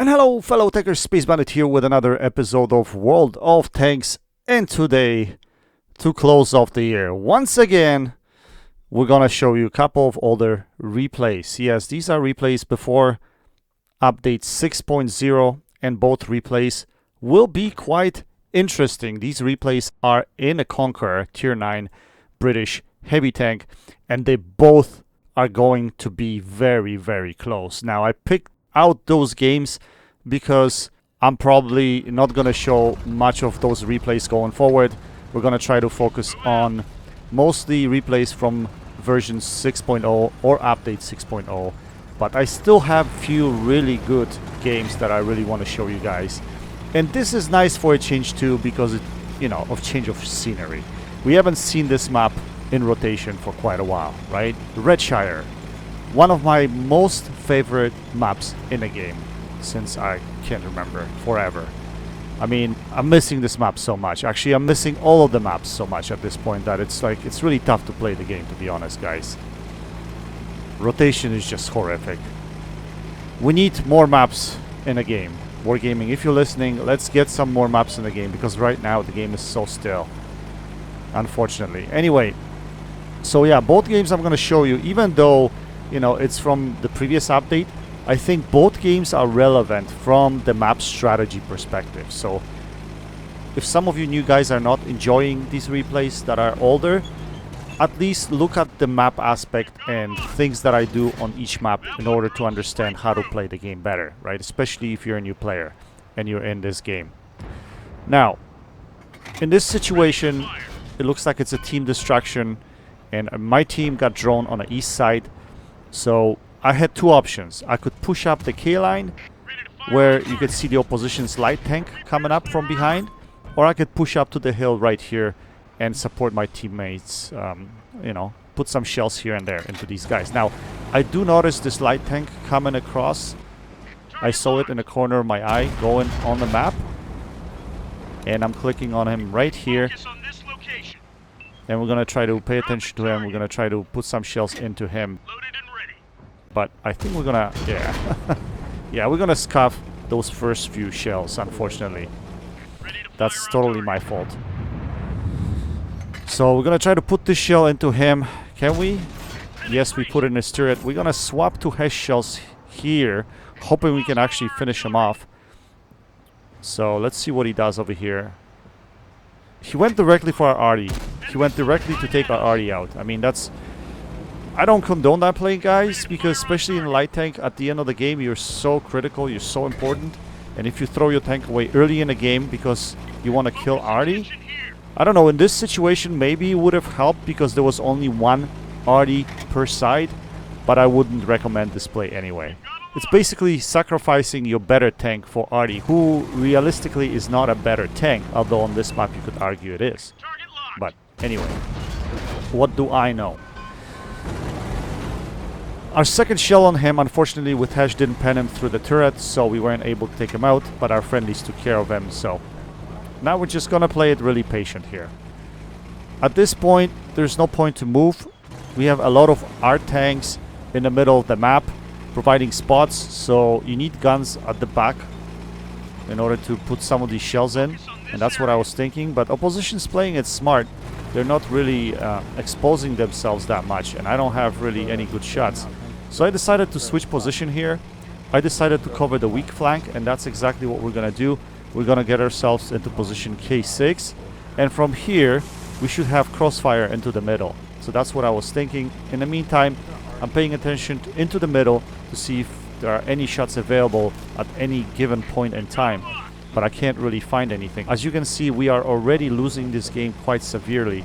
And hello fellow Techers, Space Bandit here with another episode of World of Tanks, and today, to close off the year, once again, we're gonna show you a couple of older replays. Yes, these are replays before update 6.0, and both replays will be quite interesting. These replays are in a Conqueror Tier 9 British heavy tank, and they both are going to be very, very close. Now, I picked out those games because I'm probably not going to show much of those replays going forward. We're going to try to focus on mostly replays from version 6.0 or update 6.0, but I still have few really good games that I really want to show you guys. And this is nice for a change too, because it, of change of scenery. We haven't seen this map in rotation for quite a while, right? Redshire, one of my most favorite maps in the game since I can't remember, forever. I mean, I'm missing this map so much. Actually, I'm missing all of the maps so much at this point that it's really tough to play the game, to be honest, guys. Rotation is just horrific. We need more maps in the game. Wargaming, if you're listening, let's get some more maps in the game, because right now the game is so still, unfortunately. Anyway, so yeah, both games I'm going to show you, even though it's from the previous update, I think both games are relevant from the map strategy perspective. So if some of you new guys are not enjoying these replays that are older, at least look at the map aspect and things that I do on each map in order to understand how to play the game better, right? Especially if you're a new player and you're in this game. Now, in this situation, it looks like it's a team destruction, and my team got drawn on the east side. So I had two options. I could push up the K line, where you could see the opposition's light tank coming up from behind, or I could push up to the hill right here and support my teammates, put some shells here and there into these guys. Now, I do notice this light tank coming across. I saw it in the corner of my eye going on the map, and I'm clicking on him right here. And we're gonna try to pay attention to him. We're gonna try to put some shells into him. But I think we're gonna, yeah, we're gonna scuff those first few shells, unfortunately. That's totally my fault. So we're gonna try to put this shell into him. Can we? Yes, we put it in his turret. We're gonna swap to HESH shells here, hoping we can actually finish him off. So let's see what he does over here. He went directly for our arty. He went directly to take our arty out. I mean, I don't condone that play, guys, because especially in light tank, at the end of the game, you're so critical, you're so important. And if you throw your tank away early in the game because you want to kill arty, I don't know, in this situation, maybe it would have helped because there was only one arty per side, but I wouldn't recommend this play anyway. It's basically sacrificing your better tank for arty, who realistically is not a better tank, although on this map you could argue it is. But anyway, what do I know? Our second shell on him, unfortunately, with HESH didn't pen him through the turret, so we weren't able to take him out, but our friendlies took care of him, so now we're just gonna play it really patient here. At this point, there's no point to move. We have a lot of art tanks in the middle of the map, providing spots, so you need guns at the back in order to put some of these shells in, and that's what I was thinking. But opposition's playing it smart. They're not really exposing themselves that much, and I don't have really any good shots. So I decided to switch position here. I decided to cover the weak flank, and that's exactly what we're gonna do. We're gonna get ourselves into position K6, and from here we should have crossfire into the middle. So that's what I was thinking. In the meantime, I'm paying attention into the middle to see if there are any shots available at any given point in time, but I can't really find anything. As you can see, we are already losing this game quite severely,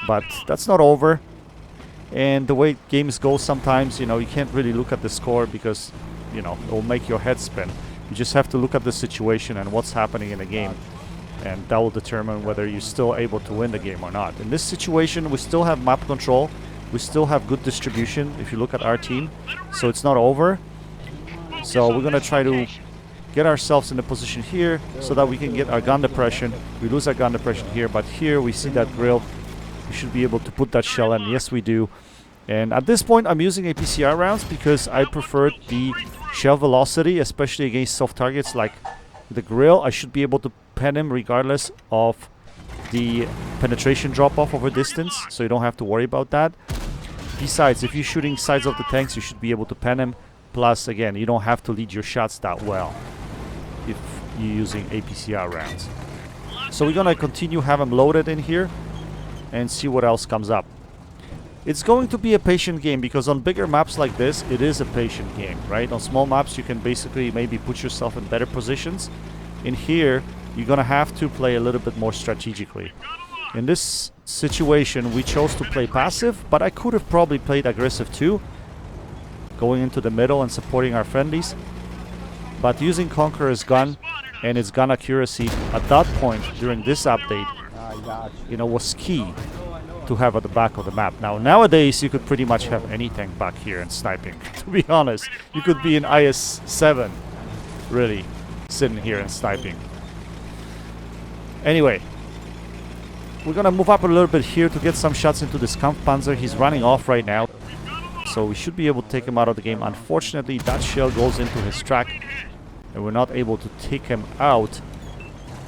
but that's not over. And the way games go sometimes, you can't really look at the score because, it will make your head spin. You just have to look at the situation and what's happening in the game, and that will determine whether you're still able to win the game or not. In this situation, we still have map control. We still have good distribution if you look at our team, so it's not over. So we're gonna try to get ourselves in a position here so that we can get our gun depression. We lose our gun depression here, but here we see that grill. We should be able to put that shell in. Yes, we do. And at this point, I'm using APCR rounds because I prefer the shell velocity, especially against soft targets like the grill. I should be able to pen him regardless of the penetration drop-off over distance, so you don't have to worry about that. Besides, if you're shooting sides of the tanks, you should be able to pen him. Plus, again, you don't have to lead your shots that well if you're using APCR rounds. So we're gonna continue have him loaded in here and see what else comes up. It's going to be a patient game because on bigger maps like this, it is a patient game, right? On small maps, you can basically maybe put yourself in better positions. In here, you're gonna have to play a little bit more strategically. In this situation, we chose to play passive, but I could have probably played aggressive too, going into the middle and supporting our friendlies. But using Conqueror's gun and its gun accuracy at that point during this update, you know, was key to have at the back of the map. Now, nowadays, you could pretty much have anything back here and sniping. To be honest, you could be in IS-7, really, sitting here and sniping. Anyway, we're gonna move up a little bit here to get some shots into this Kampfpanzer. He's running off right now, so we should be able to take him out of the game. Unfortunately, that shell goes into his track, and we're not able to take him out.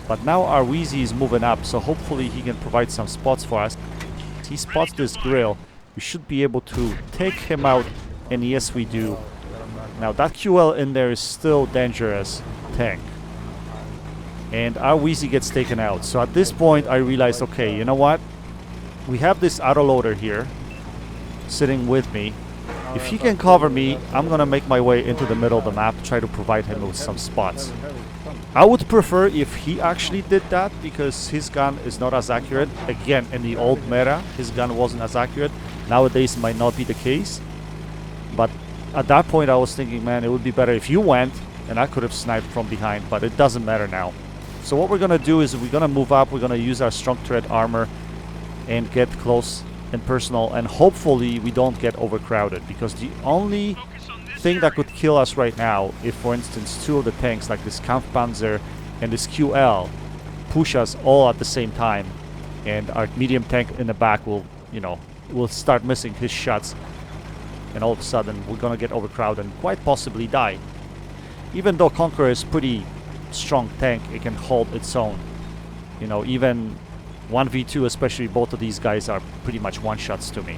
But now our Wheezy is moving up, so hopefully he can provide some spots for us. He spots this grill. We should be able to take him out, and yes, we do. Now that QL in there is still dangerous tank. And our Wheezy gets taken out. So at this point, I realized, okay, you know what? We have this autoloader here sitting with me. If he can cover me, I'm gonna make my way into the middle of the map, try to provide him with some spots. I would prefer if he actually did that because his gun is not as accurate. Again, in the old meta, his gun wasn't as accurate. Nowadays, it might not be the case. But at that point, I was thinking, man, it would be better if you went and I could have sniped from behind, but it doesn't matter now. So what we're gonna do is we're gonna move up, we're gonna use our strong turret armor and get close and personal, and hopefully we don't get overcrowded, because the only thing that could kill us right now, if for instance two of the tanks like this Kampfpanzer and this QL push us all at the same time, and our medium tank in the back will, you know, will start missing his shots, and all of a sudden we're gonna get overcrowded and quite possibly die. Even though Conqueror is pretty strong tank, it can hold its own. You know, even 1v2, especially, both of these guys are pretty much one-shots to me.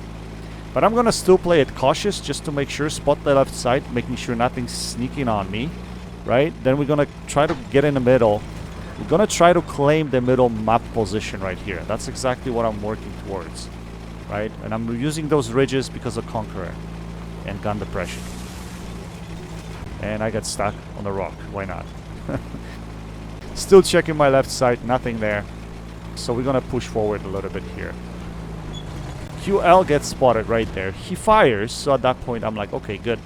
But I'm gonna still play it cautious just to make sure, spot the left side, making sure nothing's sneaking on me, right? Then we're gonna try to get in the middle. We're gonna try to claim the middle map position right here. That's exactly what I'm working towards, right? And I'm using those ridges because of Conqueror and gun depression. And I got stuck on the rock. Why not? Still checking my left side, nothing there. So we're gonna push forward a little bit here. QL gets spotted right there. He fires, so at that point I'm like, okay, good.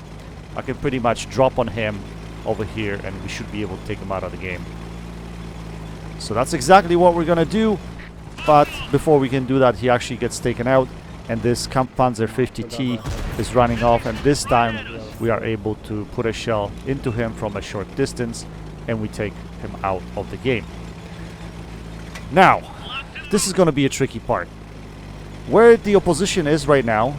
I can pretty much drop on him over here and we should be able to take him out of the game. So that's exactly what we're gonna do. But before we can do that, he actually gets taken out, and this Kampfpanzer 50T is running off, and this time we are able to put a shell into him from a short distance, and we take him out of the game. Now, this is going to be a tricky part. Where the opposition is right now,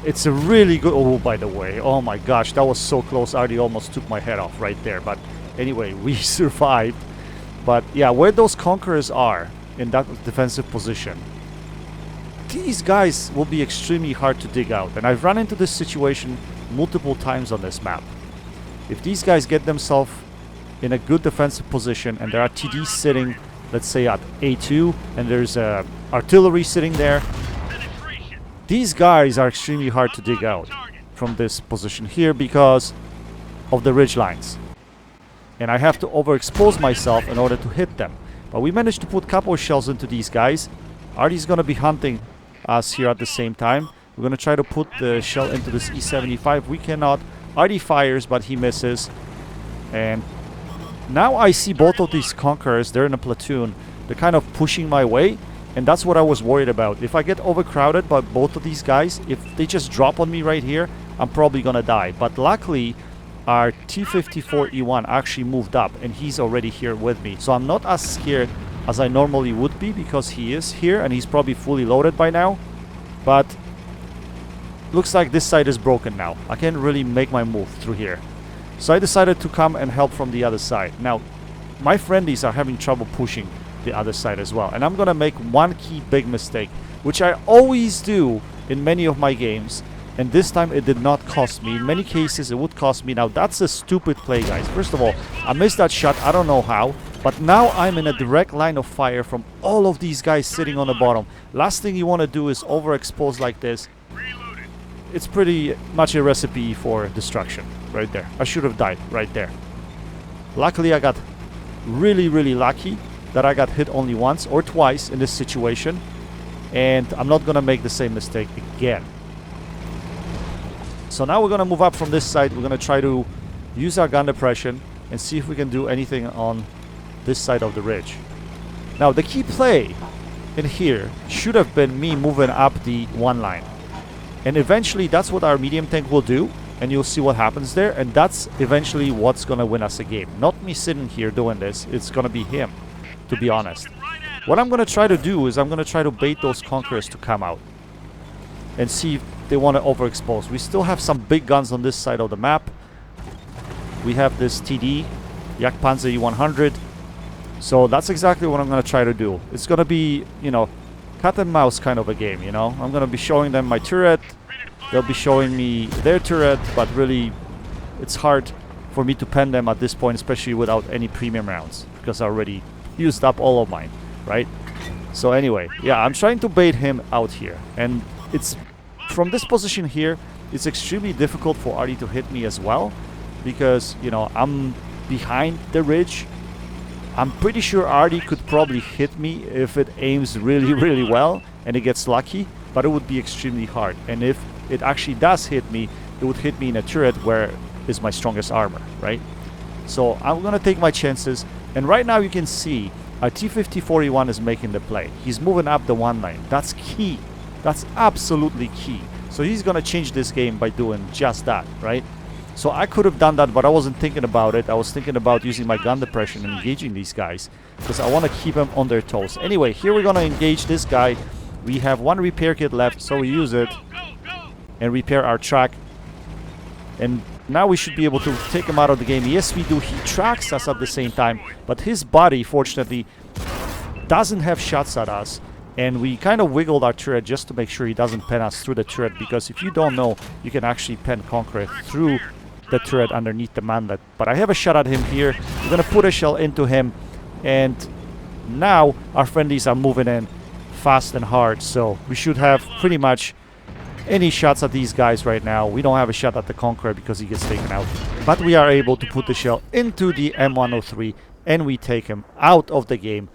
it's a really good... Oh, by the way, oh my gosh, that was so close. I already almost took my head off right there. But anyway, we survived. But yeah, where those Conquerors are in that defensive position, these guys will be extremely hard to dig out. And I've run into this situation multiple times on this map. If these guys get themselves in a good defensive position and there are TDs sitting, let's say at A2, and there's artillery sitting there, these guys are extremely hard to dig out from this position here because of the ridge lines. And I have to overexpose myself in order to hit them. But we managed to put a couple of shells into these guys. Artie's going to be hunting us here at the same time. We're going to try to put the shell into this E75. We cannot. Artie fires, but he misses. And now I see both of these Conquerors. They're in a platoon. They're kind of pushing my way. And that's what I was worried about. If I get overcrowded by both of these guys, if they just drop on me right here, I'm probably going to die. But luckily, our T-54E1 actually moved up, and he's already here with me. So I'm not as scared as I normally would be because he is here, and he's probably fully loaded by now. But looks like this side is broken now. I can't really make my move through here. So I decided to come and help from the other side. Now, my friendlies are having trouble pushing the other side as well. And I'm gonna make one key big mistake, which I always do in many of my games. And this time it did not cost me. In many cases it would cost me. Now that's a stupid play, guys. First of all, I missed that shot. I don't know how. But now I'm in a direct line of fire from all of these guys sitting on the bottom. Last thing you want to do is overexpose like this. It's pretty much a recipe for destruction right there. I should have died right there. Luckily I got really lucky that I got hit only once or twice in this situation. And I'm not gonna make the same mistake again. So now we're gonna move up from this side. We're gonna try to use our gun depression and see if we can do anything on this side of the ridge. Now the key play in here should have been me moving up the one line. And eventually that's what our medium tank will do. And you'll see what happens there. And that's eventually what's gonna win us a game. Not me sitting here doing this. It's gonna be him, to be honest. What I'm gonna try to do is I'm gonna try to bait those Conquerors to come out and see if they want to overexpose. We still have some big guns on this side of the map. We have this TD, Jagdpanzer E100. So that's exactly what I'm going to try to do. It's going to be, you know, cat and mouse kind of a game, you know. I'm going to be showing them my turret. They'll be showing me their turret, but really it's hard for me to pen them at this point, especially without any premium rounds, because I already used up all of mine, right? So anyway, yeah, I'm trying to bait him out here. And it's from this position here, it's extremely difficult for Artie to hit me as well, because, you know, I'm behind the ridge. I'm pretty sure Artie could probably hit me if it aims really well and it gets lucky, but it would be extremely hard. And if it actually does hit me, it would hit me in a turret where is my strongest armor, right? So I'm gonna take my chances. And right now you can see our T-5041 is making the play. He's moving up the one line. That's key. That's absolutely key. So he's gonna change this game by doing just that, right? So I could have done that, but I wasn't thinking about it. I was thinking about using my gun depression and engaging these guys, because I want to keep them on their toes. Anyway, here we're gonna engage this guy. We have one repair kit left, so we use it and repair our track. And now we should be able to take him out of the game. Yes, we do. He tracks us at the same time, but his body, fortunately, doesn't have shots at us. And we kind of wiggled our turret just to make sure he doesn't pen us through the turret, because if you don't know, you can actually pen Conqueror through the turret underneath the manlet. But I have a shot at him here. We're going to put a shell into him. And now our friendlies are moving in fast and hard. So we should have pretty much any shots at these guys right now. We don't have a shot at the Conqueror because he gets taken out. But we are able to put the shell into the M103 and we take him out of the game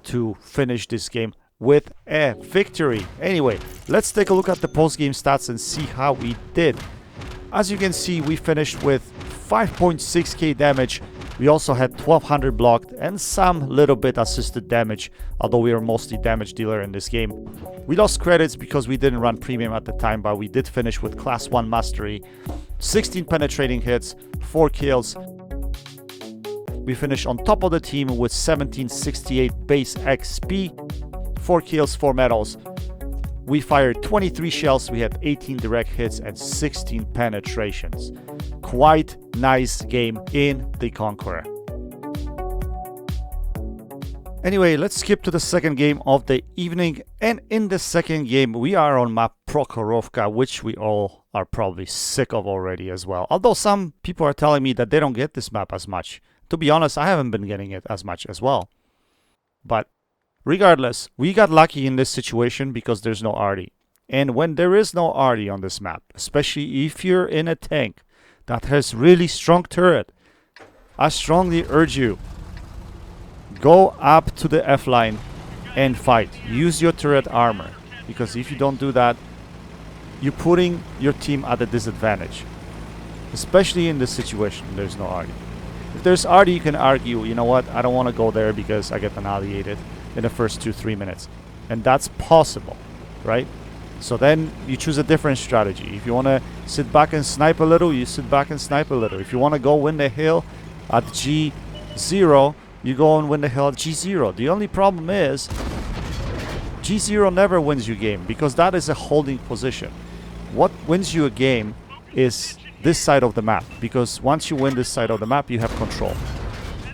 to finish this game with a victory. Anyway, let's take a look at the post-game stats and see how we did. As you can see, we finished with 5.6k damage. We also had 1200 blocked and some little bit assisted damage, although we are mostly damage dealer in this game. We lost credits because we didn't run premium at the time, but we did finish with class 1 mastery, 16 penetrating hits, 4 kills. We finished on top of the team with 1768 base XP, 4 kills, 4 medals. We fired 23 shells, we had 18 direct hits and 16 penetrations. Quite nice game in the Conqueror. Anyway, let's skip to the second game of the evening. And in the second game, we are on map Prokhorovka, which we all are probably sick of already as well. Although some people are telling me that they don't get this map as much. To be honest, I haven't been getting it as much as well. But regardless, we got lucky in this situation because there's no Artie. And when there is no Artie on this map, especially if you're in a tank that has really strong turret, I strongly urge you, go up to the F line and fight. Use your turret armor, because if you don't do that, you're putting your team at a disadvantage. Especially in this situation, there's no Artie. If there's Artie, you can argue, you know what, I don't want to go there because I get annihilated in the first 2-3 minutes. And that's possible, right? So then you choose a different strategy. If you want to sit back and snipe a little, you sit back and snipe a little. If you want to go win the hill at G0, you go and win the hill at G0. The only problem is G0 never wins your game because that is a holding position. what wins you a game is this side of the map, because once you win this side of the map, you have control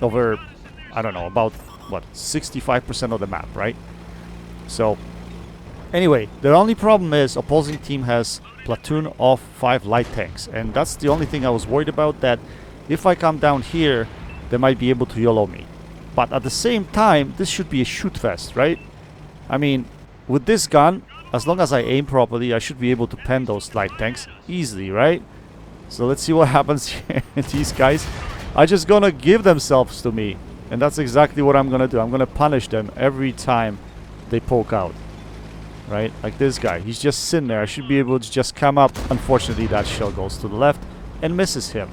over, I don't know, about what, 65% of the map, right? So anyway, the only problem is opposing team has platoon of 5 light tanks, and that's the only thing I was worried about, that if I come down here, they might be able to YOLO me. But at the same time, this should be a shoot fest, right? I mean, with this gun, as long as I aim properly, I should be able to pen those light tanks easily, right? So let's see what happens here. These guys are just gonna give themselves to me, and that's exactly what I'm gonna do. I'm gonna punish them every time they poke out, right? Like this guy, he's just sitting there. I should be able to just come up. Unfortunately, that shell goes to the left and misses him.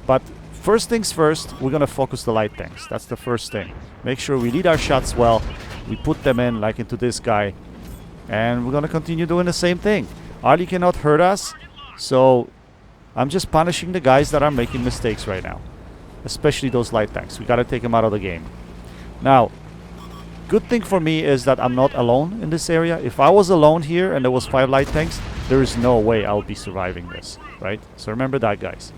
But first things first, we're gonna focus the light tanks. That's the first thing. Make sure we lead our shots well. We put them in, like into this guy, and we're gonna continue doing the same thing. Ali cannot hurt us, so I'm just punishing the guys that are making mistakes right now, especially those light tanks. We gotta take them out of the game. Now, good thing for me is that I'm not alone in this area. If I was alone here and there was 5 light tanks, there is no way I'll be surviving this, right? So remember that, guys.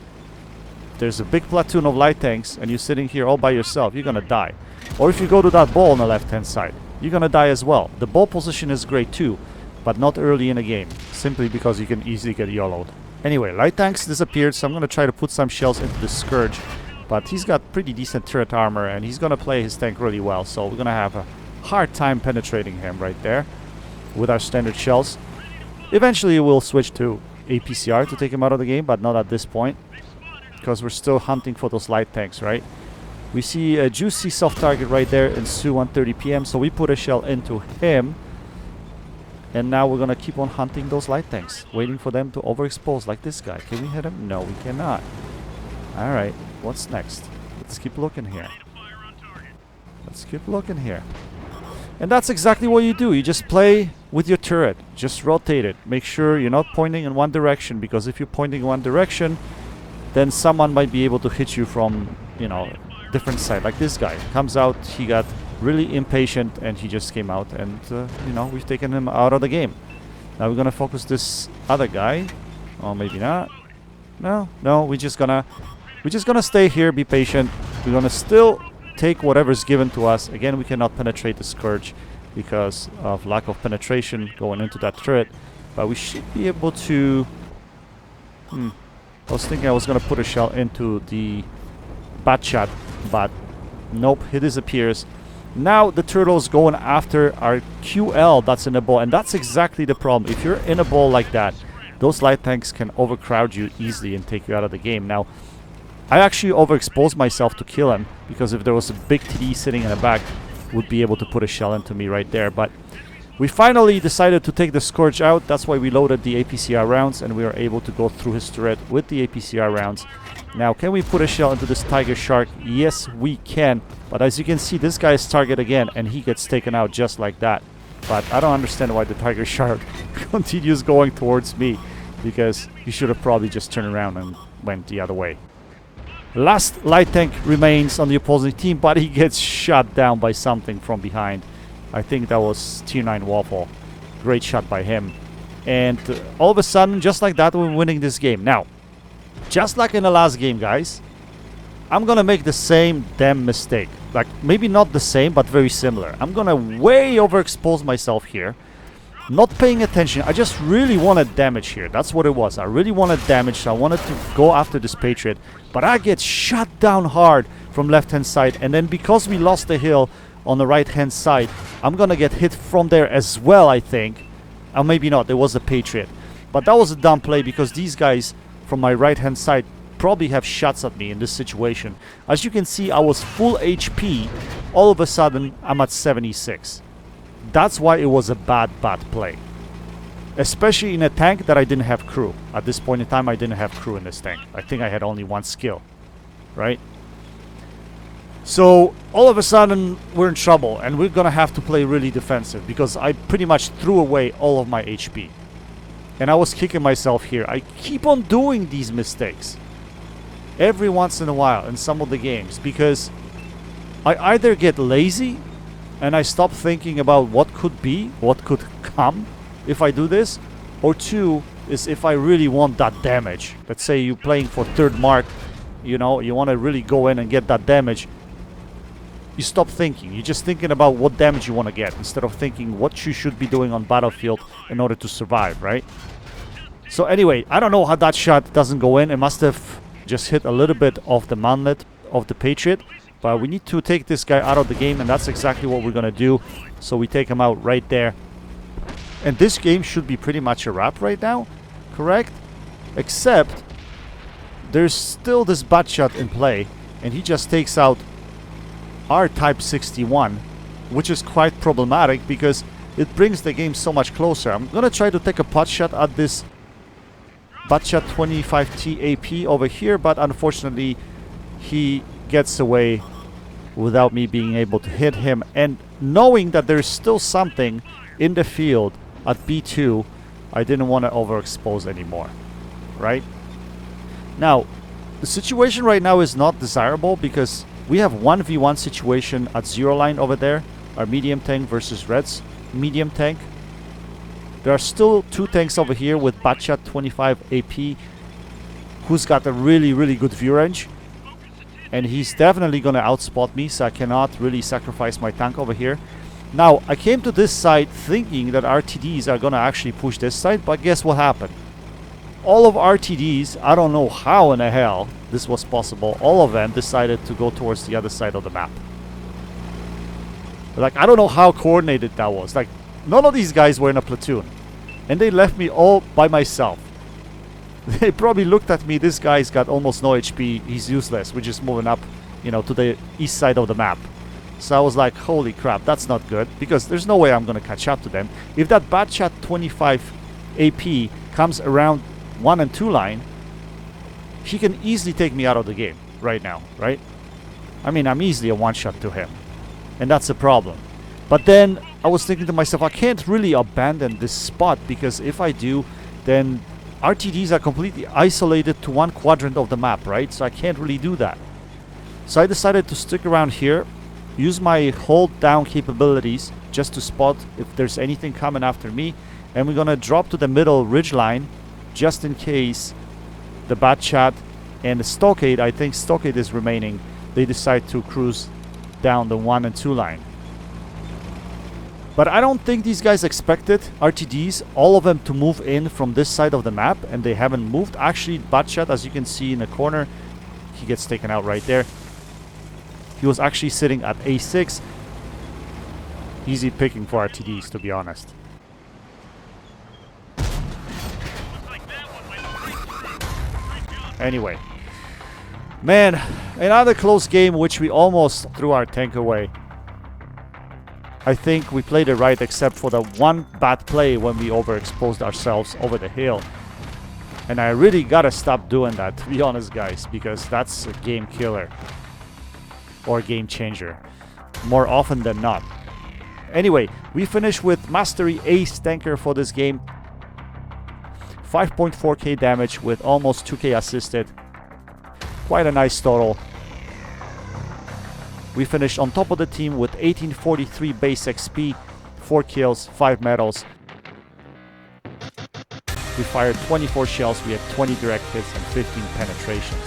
If there's a big platoon of light tanks and you're sitting here all by yourself, you're gonna die. Or if you go to that ball on the left-hand side, you're gonna die as well. The ball position is great too, but not early in the game, simply because you can easily get YOLO'd. Anyway, light tanks disappeared, so I'm gonna try to put some shells into the Scourge, but he's got pretty decent turret armor and he's gonna play his tank really well, so we're gonna have a hard time penetrating him right there with our standard shells. Eventually we'll switch to APCR to take him out of the game, but not at this point, because we're still hunting for those light tanks, right? We see a juicy soft target right there in Su 130 PM, so we put a shell into him. And now we're gonna keep on hunting those light tanks, waiting for them to overexpose like this guy. Can we hit him? No, we cannot. Alright, what's next? Let's keep looking here. Let's keep looking here. And that's exactly what you do. You just play with your turret. Just rotate it. Make sure you're not pointing in one direction, because if you're pointing in one direction, then someone might be able to hit you from, you know, different side. Like this guy comes out, he got really impatient and he just came out, and you know, we've taken him out of the game. Now we're gonna focus this other guy. Or maybe not. No, we're just gonna stay here, be patient. We're gonna still take whatever's given to us. Again, we cannot penetrate the Scourge because of lack of penetration going into that turret, but we should be able to... I was thinking I was gonna put a shell into the bat shot, but nope, he disappears. Now the turtle's going after our QL that's in a ball, and that's exactly the problem. If you're in a ball like that, those light tanks can overcrowd you easily and take you out of the game. Now, I actually overexposed myself to kill him, because if there was a big TD sitting in the back, would be able to put a shell into me right there. But we finally decided to take the Scourge out. That's why we loaded the APCR rounds, and we were able to go through his turret with the APCR rounds. Now, can we put a shell into this Tiger Shark? Yes, we can. But as you can see, this guy is target again, and he gets taken out just like that. But I don't understand why the Tiger Shark continues going towards me, because he should have probably just turned around and went the other way. Last light tank remains on the opposing team, but he gets shot down by something from behind. I think that was Tier 9 Waffle. Great shot by him. And all of a sudden, just like that, we're winning this game. Now, just like in the last game, guys, I'm gonna make the same damn mistake. Like, maybe not the same, but very similar. I'm gonna way overexpose myself here. Not paying attention. I just really wanted damage here. That's what it was. I really wanted damage, so I wanted to go after this Patriot. But I get shot down hard from left-hand side. And then because we lost the hill on the right-hand side, I'm gonna get hit from there as well, I think. Or maybe not. It was a Patriot. But that was a dumb play, because these guys from my right-hand side probably have shots at me in this situation. As you can see, I was full HP. All of a sudden, I'm at 76. That's why it was a bad play. Especially in a tank that I didn't have crew. At this point in time, I didn't have crew in this tank. I think I had only one skill. Right? So, all of a sudden, we're in trouble. And we're gonna have to play really defensive, because I pretty much threw away all of my HP. And I was kicking myself here. I keep on doing these mistakes every once in a while in some of the games, because I either get lazy and I stop thinking about what could be, what could come if I do this, Or two is if I really want that damage. Let's say you're playing for third mark, you know, you want to really go in and get that damage. You stop thinking. You're just thinking about what damage you want to get instead of thinking what you should be doing on battlefield in order to survive, right? So anyway, I don't know how that shot doesn't go in. It must have just hit a little bit of the mantlet of the Patriot. But we need to take this guy out of the game, and that's exactly what we're going to do. So we take him out right there. And this game should be pretty much a wrap right now, correct? Except there's still this bat shot in play, and he just takes out our Type 61, which is quite problematic because it brings the game so much closer. I'm going to try to take a pot shot at this Batchat 25T AP over here, but unfortunately he gets away without me being able to hit him. And knowing that there's still something in the field at B2, I didn't want to overexpose anymore, right? Now, the situation right now is not desirable because we have 1v1 situation at 0 line over there, our medium tank versus Red's medium tank. There are still 2 tanks over here with Batchat 25 AP, who's got a really good view range. And he's definitely going to outspot me, so I cannot really sacrifice my tank over here. Now, I came to this side thinking that RTDs are going to actually push this side, but guess what happened? All of RTDs, I don't know how in the hell this was possible, all of them decided to go towards the other side of the map. Like, I don't know how coordinated that was. Like, none of these guys were in a platoon. And they left me all by myself. They probably looked at me, this guy's got almost no HP, he's useless, we're just moving up, you know, to the east side of the map. So I was like, holy crap, that's not good, because there's no way I'm going to catch up to them. If that Batchat 25 AP comes around 1 and 2 line, he can easily take me out of the game right now, right? I mean, I'm easily a one-shot to him. And that's the problem. But then I was thinking to myself, I can't really abandon this spot, because if I do, then RTDs are completely isolated to one quadrant of the map, right? So I can't really do that. So I decided to stick around here, use my hold down capabilities just to spot if there's anything coming after me. And we're going to drop to the middle ridge line just in case the Batchat and the Stockade, I think Stockade is remaining, they decide to cruise down the 1 and 2 line. But I don't think these guys expected RTDs, all of them, to move in from this side of the map, and they haven't moved. Actually, Batchat, as you can see in the corner, he gets taken out right there. He was actually sitting at A6. Easy picking for RTDs, to be honest. Anyway, man, another close game which we almost threw our tank away. I think we played it right, except for the one bad play when we overexposed ourselves over the hill. And I really gotta stop doing that, to be honest, guys, because that's a game killer. Or game changer. More often than not. Anyway, we finished with Mastery Ace Tanker for this game. 5.4k damage with almost 2k assisted. Quite a nice total. We finished on top of the team with 1843 base XP, 4 kills, 5 medals. We fired 24 shells, we had 20 direct hits and 15 penetrations.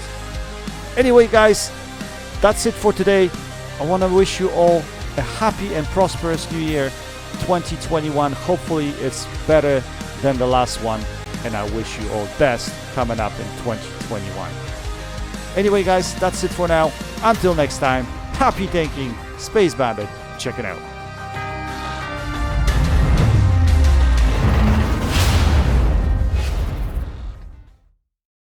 Anyway, guys, that's it for today. I want to wish you all a happy and prosperous new year 2021. Hopefully it's better than the last one, and I wish you all best coming up in 2021. Anyway, guys, that's it for now. Until next time, happy tanking, Space Bandit, check it out.